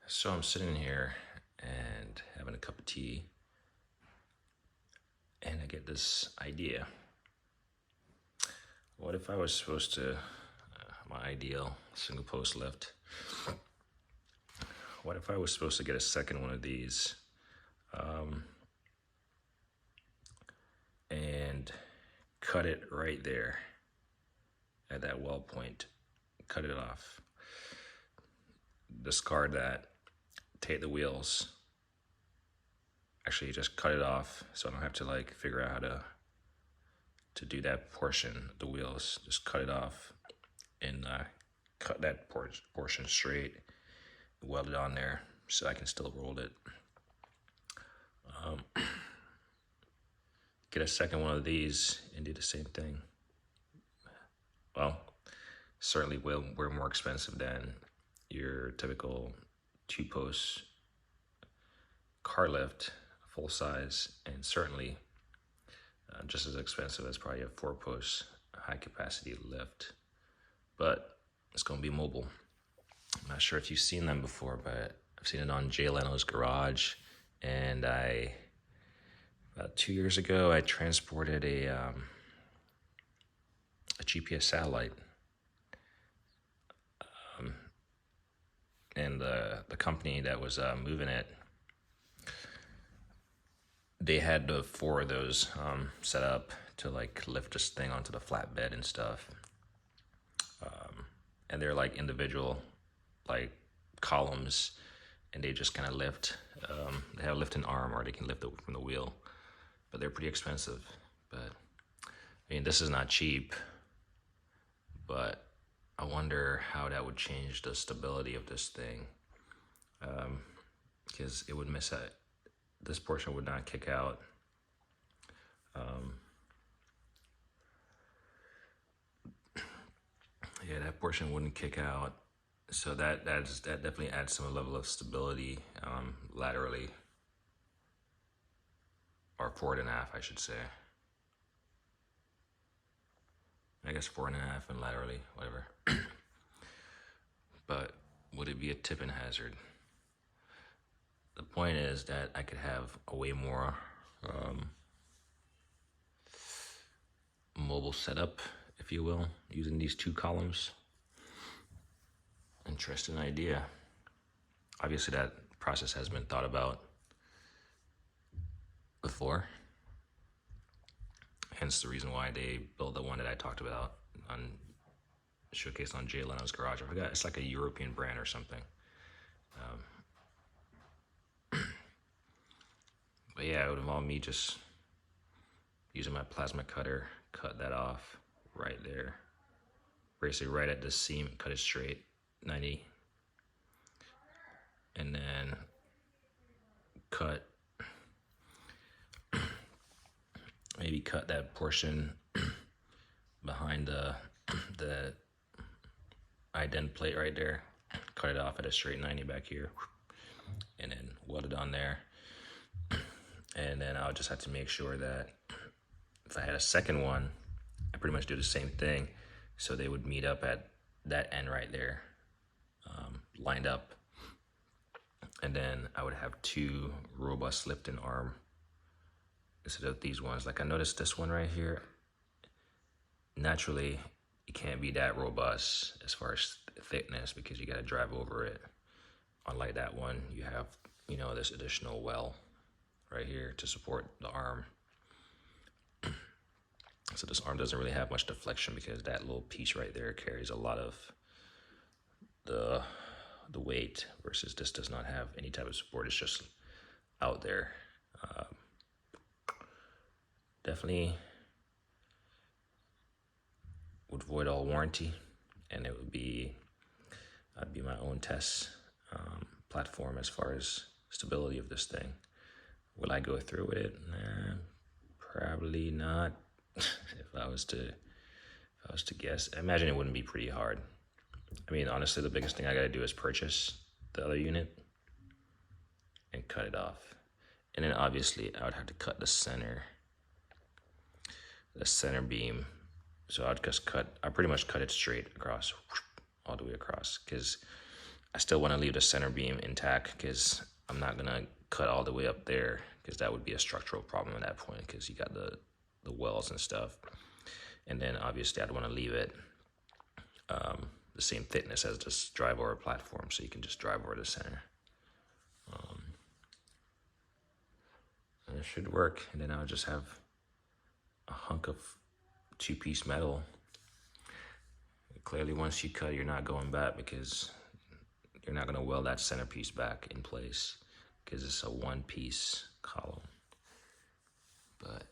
So I'm sitting here and having a cup of tea, and I get this idea. What if I was supposed to, my ideal single post lift, what if I was supposed to get a second one of these and cut it right there at that weld point, cut it off, discard that, take the wheels, actually just cut it off so I don't have to like figure out how to do that portion, the wheels, just cut it off and cut that portion straight, weld it on there so I can still roll it. Get a second one of these and do the same thing. Well, certainly we're more expensive than your typical two-post car lift, full size, and certainly just as expensive as probably a four-post high capacity lift. But it's going to be mobile. I'm not sure if you've seen them before, but I've seen it on Jay Leno's Garage. And about 2 years ago, I transported a GPS satellite. And the company that was moving it, they had four of those set up to like lift this thing onto the flatbed and stuff. And they're like individual like columns, and they just kind of lift. They have a lifting arm, or they can lift it from the wheel, but they're pretty expensive. But I mean, this is not cheap, but I wonder how that would change the stability of this thing, because it would miss out. This portion would not kick out. Yeah, that portion wouldn't kick out. So that definitely adds some level of stability laterally, or forward and aft, I should say. I guess forward and aft and laterally, whatever. But would it be a tipping hazard? The point is that I could have a way more mobile setup, if you will, using these two columns. Interesting idea. Obviously, that process has been thought about before. Hence the reason why they built the one that I talked about on showcased on Jay Leno's Garage. I forgot, it's like a European brand or something. But yeah, it would involve me just using my plasma cutter, cut that off right there. Basically right at the seam, cut it straight, 90. And then maybe cut that portion behind the ident plate right there, cut it off at a straight 90 back here, and then weld it on there. And then I'll just have to make sure that if I had a second one, I pretty much do the same thing. So they would meet up at that end right there, lined up. And then I would have two robust lifting arm instead of these ones. Like I noticed this one right here, naturally, it can't be that robust as far as thickness because you got to drive over it. Unlike that one, you have, this additional well right here to support the arm. So this arm doesn't really have much deflection because that little piece right there carries a lot of the weight, versus this does not have any type of support. It's just out there. Definitely would void all warranty, and I'd be my own test platform as far as stability of this thing. Will I go through with it? Nah, probably not. If I was to guess, I imagine it wouldn't be pretty hard. I mean, honestly, the biggest thing I gotta do is purchase the other unit and cut it off. And then obviously I would have to cut the center beam. So I pretty much cut it straight across, all the way across, because I still want to leave the center beam intact because I'm not going to cut all the way up there, because that would be a structural problem at that point, because you got the wells and stuff. And then obviously I'd want to leave it the same thickness as this drive over platform, so you can just drive over the center. And it should work. And then I'll just have a hunk of 2-piece metal. Clearly, once you cut, you're not going back, because you're not going to weld that centerpiece back in place, because it's a 1-piece column. But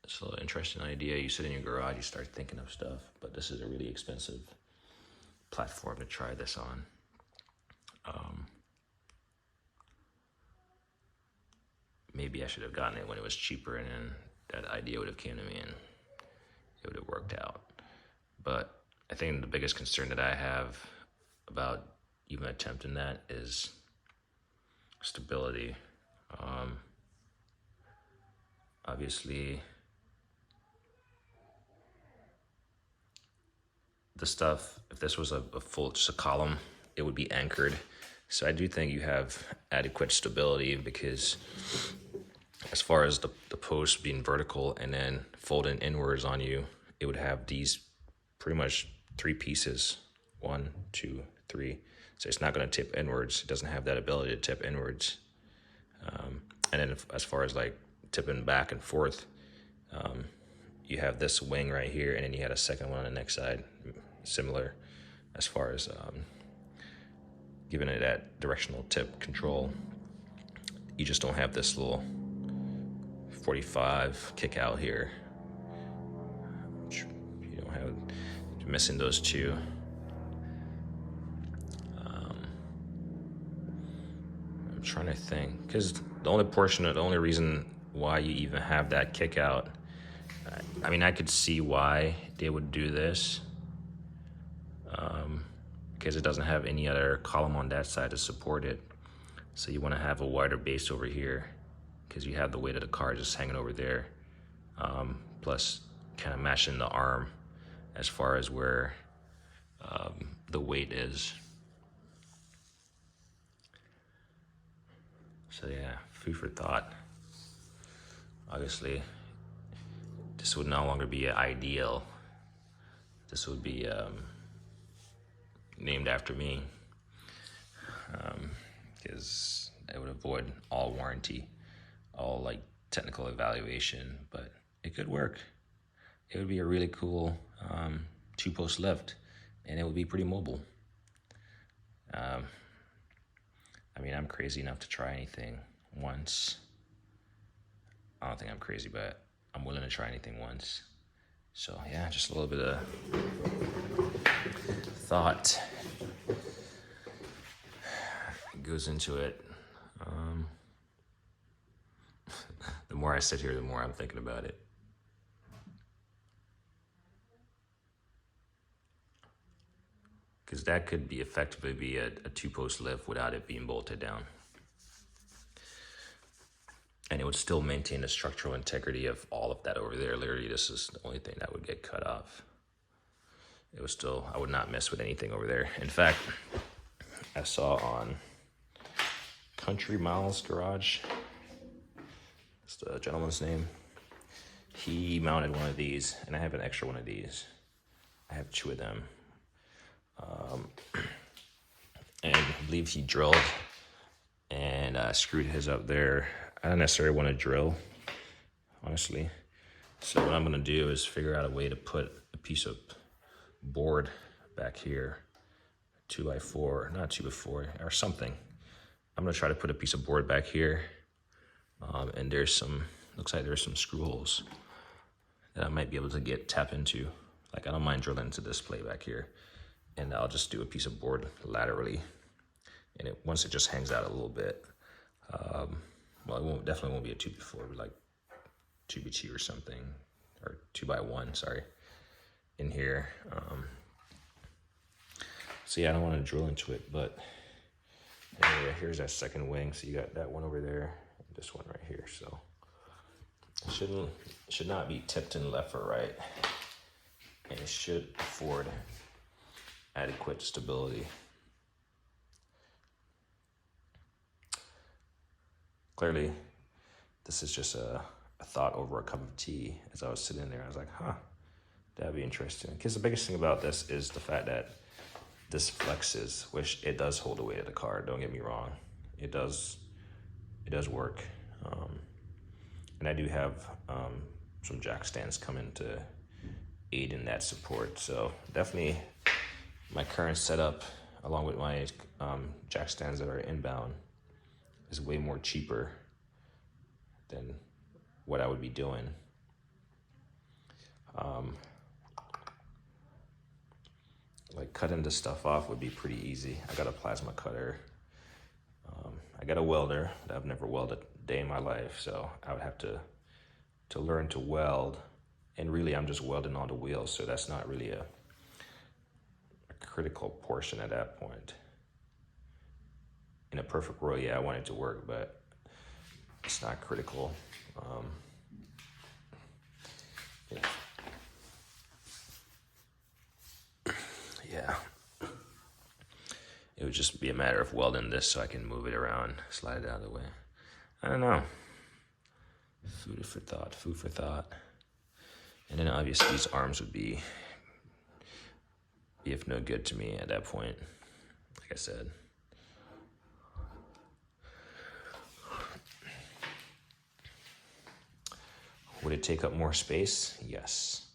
it's a little interesting idea. You sit in your garage, you start thinking of stuff. But this is a really expensive platform to try this on. Maybe I should have gotten it when it was cheaper, and then that idea would have came to me and it would have worked out. But I think the biggest concern that I have about even attempting that is stability. Obviously, the stuff, if this was a full, just a column, it would be anchored. So I do think you have adequate stability, because as far as the post being vertical and then folding inwards on you, it would have these pretty much 3 pieces, 1, 2, 3. So it's not going to tip inwards. It doesn't have that ability to tip inwards. And then as far as like tipping back and forth, you have this wing right here, and then you had a second one on the next side, similar as far as giving it that directional tip control. You just don't have this little 45 kick out here. You don't have, you're missing those 2. I'm trying to think, because the only reason why you even have that kick out, I mean, I could see why they would do this, because it doesn't have any other column on that side to support it. So you want to have a wider base over here, because you have the weight of the car just hanging over there, plus kind of matching the arm as far as where the weight is. So yeah, food for thought. Obviously, this would no longer be ideal. This would be named after me, because it would avoid all warranty, all like technical evaluation, but it could work. It would be a really cool 2-post lift, and it would be pretty mobile. I mean, I'm crazy enough to try anything once. I don't think I'm crazy, but I'm willing to try anything once. So yeah, just a little bit of thought goes into it. The more I sit here, the more I'm thinking about it. Because that could be effectively be a 2-post lift without it being bolted down. And it would still maintain the structural integrity of all of that over there. Literally, this is the only thing that would get cut off. It was still, I would not mess with anything over there. In fact, I saw on Country Miles Garage, that's the gentleman's name, he mounted one of these, and I have an extra one of these. I have 2 of them. And I believe he drilled and screwed his up there. I don't necessarily want to drill, honestly. So what I'm going to do is figure out a way to put a piece of board back here, 2x4, not 2x4, or something. I'm going to try to put a piece of board back here. And there's some, looks like there's some screw holes that I might be able to tap into. Like, I don't mind drilling into this plate back here. And I'll just do a piece of board laterally. And once it just hangs out a little bit, well, it definitely won't be a 2x4, but like 2x2 or something, or 2x1, sorry, in here. So yeah, I don't want to drill into it, but anyway, here's that second wing. So you got that one over there, and this one right here. So it should not be tipped in left or right, and it should afford adequate stability. clearly this is just a thought over a cup of tea. As I was sitting there, I was like, huh, that'd be interesting. Because the biggest thing about this is the fact that this flexes, which it does hold the weight of the car. Don't get me wrong, it does work. And I do have some jack stands coming to aid in that support. So definitely my current setup, along with my jack stands that are inbound, is way more cheaper than what I would be doing. Like cutting this stuff off would be pretty easy. I got a plasma cutter. I got a welder that I've never welded a day in my life, so I would have to learn to weld. And really, I'm just welding on the wheels, so that's not really a critical portion at that point. In a perfect world, yeah, I want it to work, but it's not critical. Yeah. It would just be a matter of welding this so I can move it around, slide it out of the way. I don't know. Food for thought. And then obviously these arms would be of no good to me at that point, like I said. Would it take up more space? Yes.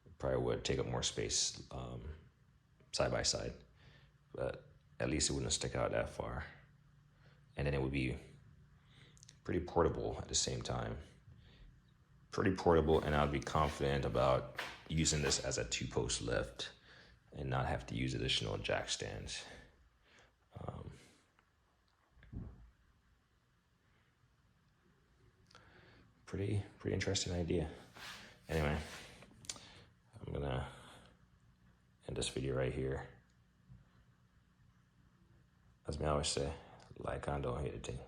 It probably would take up more space side by side, but at least it wouldn't stick out that far. And then it would be pretty portable at the same time. Pretty portable, and I'd be confident about using this as a 2-post lift and not have to use additional jack stands. Pretty interesting idea. Anyway, I'm gonna end this video right here. As I always say, like, I don't hate a thing.